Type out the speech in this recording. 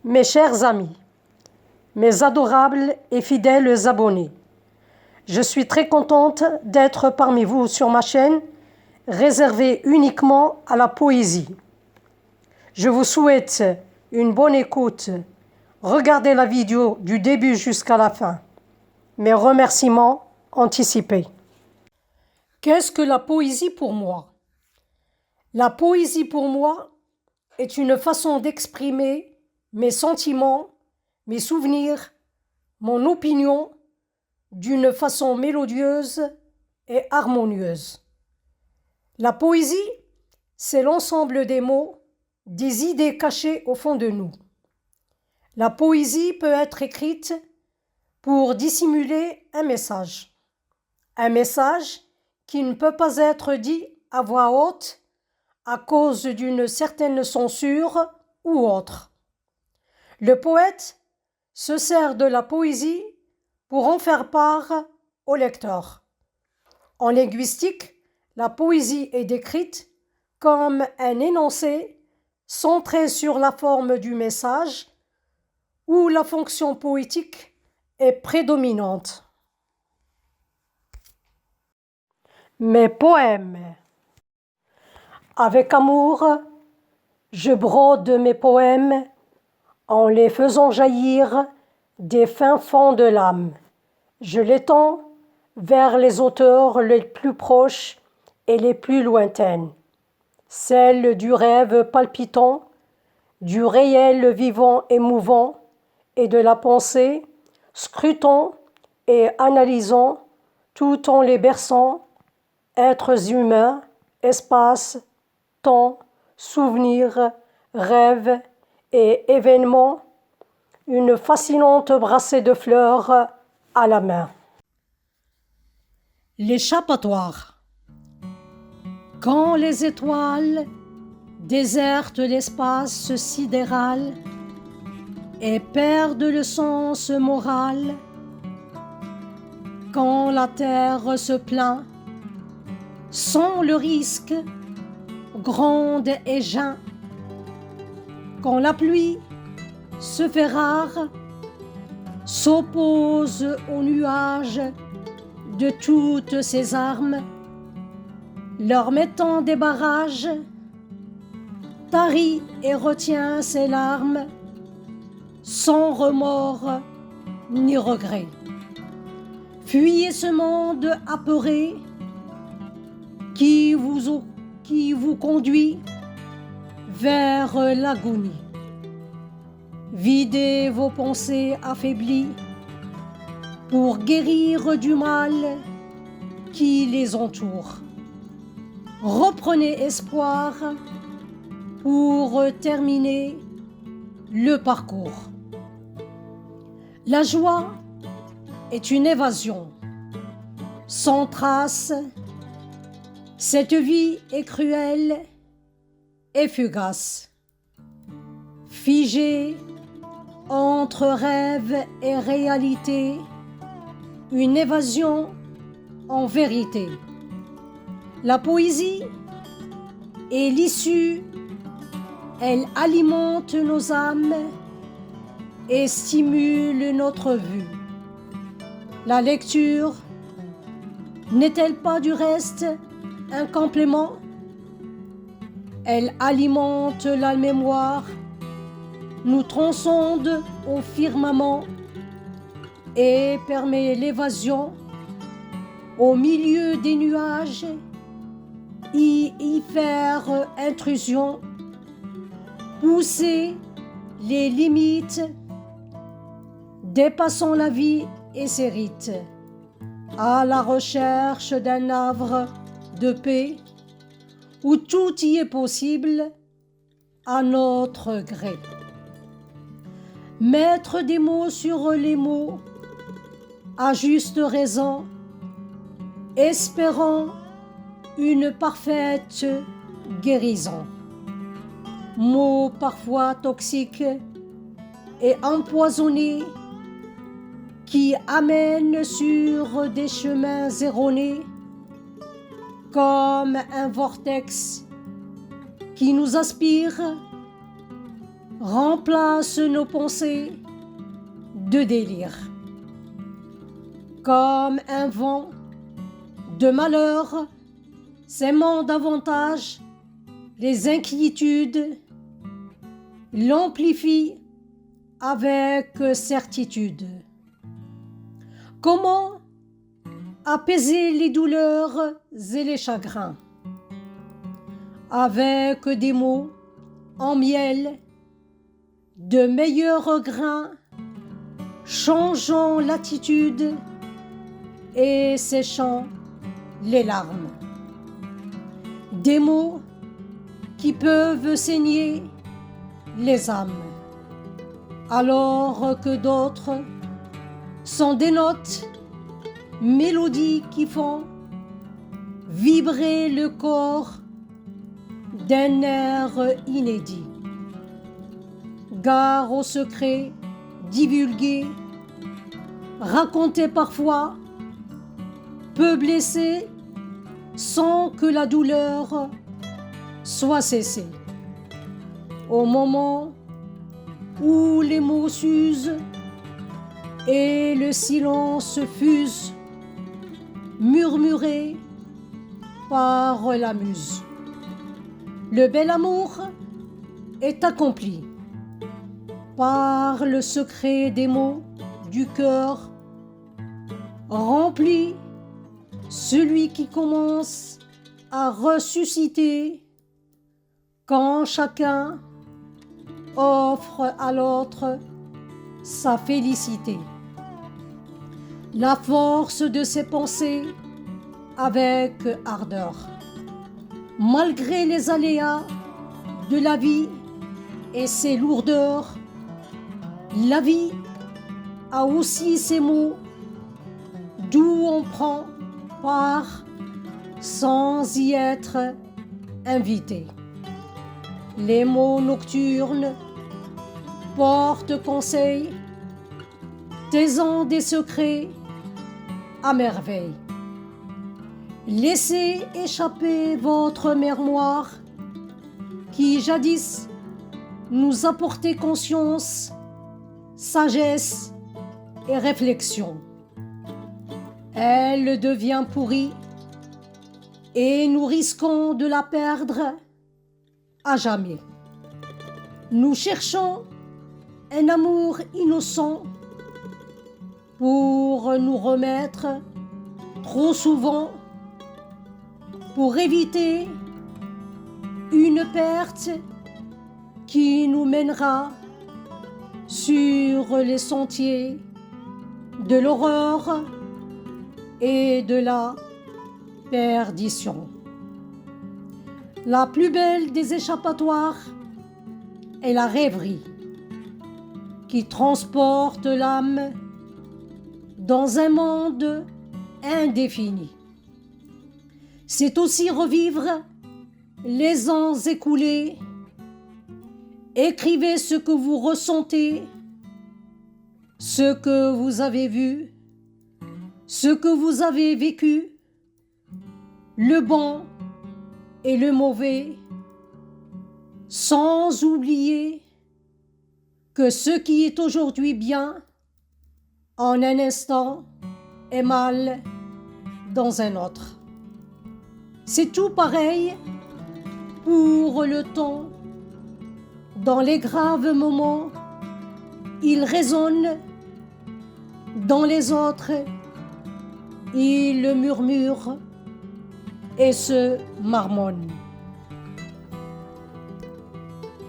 Mes chers amis, mes adorables et fidèles abonnés, je suis très contente d'être parmi vous sur ma chaîne réservée uniquement à la poésie. Je vous souhaite une bonne écoute. Regardez la vidéo du début jusqu'à la fin. Mes remerciements anticipés. Qu'est-ce que la poésie pour moi? La poésie pour moi est une façon d'exprimer mes sentiments, mes souvenirs, mon opinion d'une façon mélodieuse et harmonieuse. La poésie, c'est l'ensemble des mots, des idées cachées au fond de nous. La poésie peut être écrite pour dissimuler un message qui ne peut pas être dit à voix haute à cause d'une certaine censure ou autre. Le poète se sert de la poésie pour en faire part au lecteur. En linguistique, la poésie est décrite comme un énoncé centré sur la forme du message où la fonction poétique est prédominante. Mes poèmes. Avec amour, je brode mes poèmes en les faisant jaillir des fins fonds de l'âme. Je les tends vers les auteurs les plus proches et les plus lointaines, celles du rêve palpitant, du réel vivant et mouvant, et de la pensée, scrutant et analysant, tout en les berçant, êtres humains, espace, temps, souvenirs, rêves et événements, une fascinante brassée de fleurs à la main. L'échappatoire. Quand les étoiles désertent l'espace sidéral et perdent le sens moral, quand la terre se plaint, sans le risque, gronde et geint, quand la pluie se fait rare, s'oppose aux nuages de toutes ses armes, leur mettant des barrages, tarit et retient ses larmes, sans remords ni regret. Fuyez ce monde apeuré qui vous conduit vers l'agonie. Videz vos pensées affaiblies pour guérir du mal qui les entoure. Reprenez espoir pour terminer le parcours. La joie est une évasion sans trace. Cette vie est cruelle et fugace, figée entre rêve et réalité, une évasion en vérité. La poésie est l'issue, elle alimente nos âmes et stimule notre vue. La lecture n'est-elle pas du reste un complément? Elle alimente la mémoire, nous transcende au firmament et permet l'évasion au milieu des nuages, y faire intrusion, pousser les limites, dépassant la vie et ses rites, à la recherche d'un havre de paix où tout y est possible à notre gré. Mettre des mots sur les mots, à juste raison, espérant une parfaite guérison. Mots parfois toxiques et empoisonnés qui amènent sur des chemins erronés comme un vortex qui nous aspire remplace nos pensées de délire. Comme un vent de malheur s'aimant davantage les inquiétudes, l'amplifie avec certitude. Comment apaiser les douleurs et les chagrins? Avec des mots en miel, de meilleurs grains, changeant l'attitude et séchant les larmes. Des mots qui peuvent saigner les âmes, alors que d'autres sont des notes, mélodies qui font vibrer le corps d'un air inédit. Gare aux secrets divulgués, racontés parfois, peut blesser sans que la douleur soit cessée. Au moment où les mots s'usent et le silence fuse, murmuré par la muse. Le bel amour est accompli par le secret des mots du cœur, rempli celui qui commence à ressusciter quand chacun offre à l'autre sa félicité. La force de ses pensées avec ardeur. Malgré les aléas de la vie et ses lourdeurs, la vie a aussi ses mots d'où on prend part sans y être invité. Les mots nocturnes portent conseil, taisant des secrets à merveille. Laissez échapper votre mémoire qui jadis nous apportait conscience, sagesse et réflexion. Elle devient pourrie et nous risquons de la perdre à jamais. Nous cherchons un amour innocent pour nous remettre trop souvent, pour éviter une perte qui nous mènera sur les sentiers de l'horreur et de la perdition. La plus belle des échappatoires est la rêverie qui transporte l'âme dans un monde indéfini. C'est aussi revivre les ans écoulés. Écrivez ce que vous ressentez, ce que vous avez vu, ce que vous avez vécu, le bon et le mauvais, sans oublier que ce qui est aujourd'hui bien, en un instant, est mal dans un autre. C'est tout pareil pour le temps. Dans les graves moments, il résonne. Dans les autres, il murmure et se marmonne.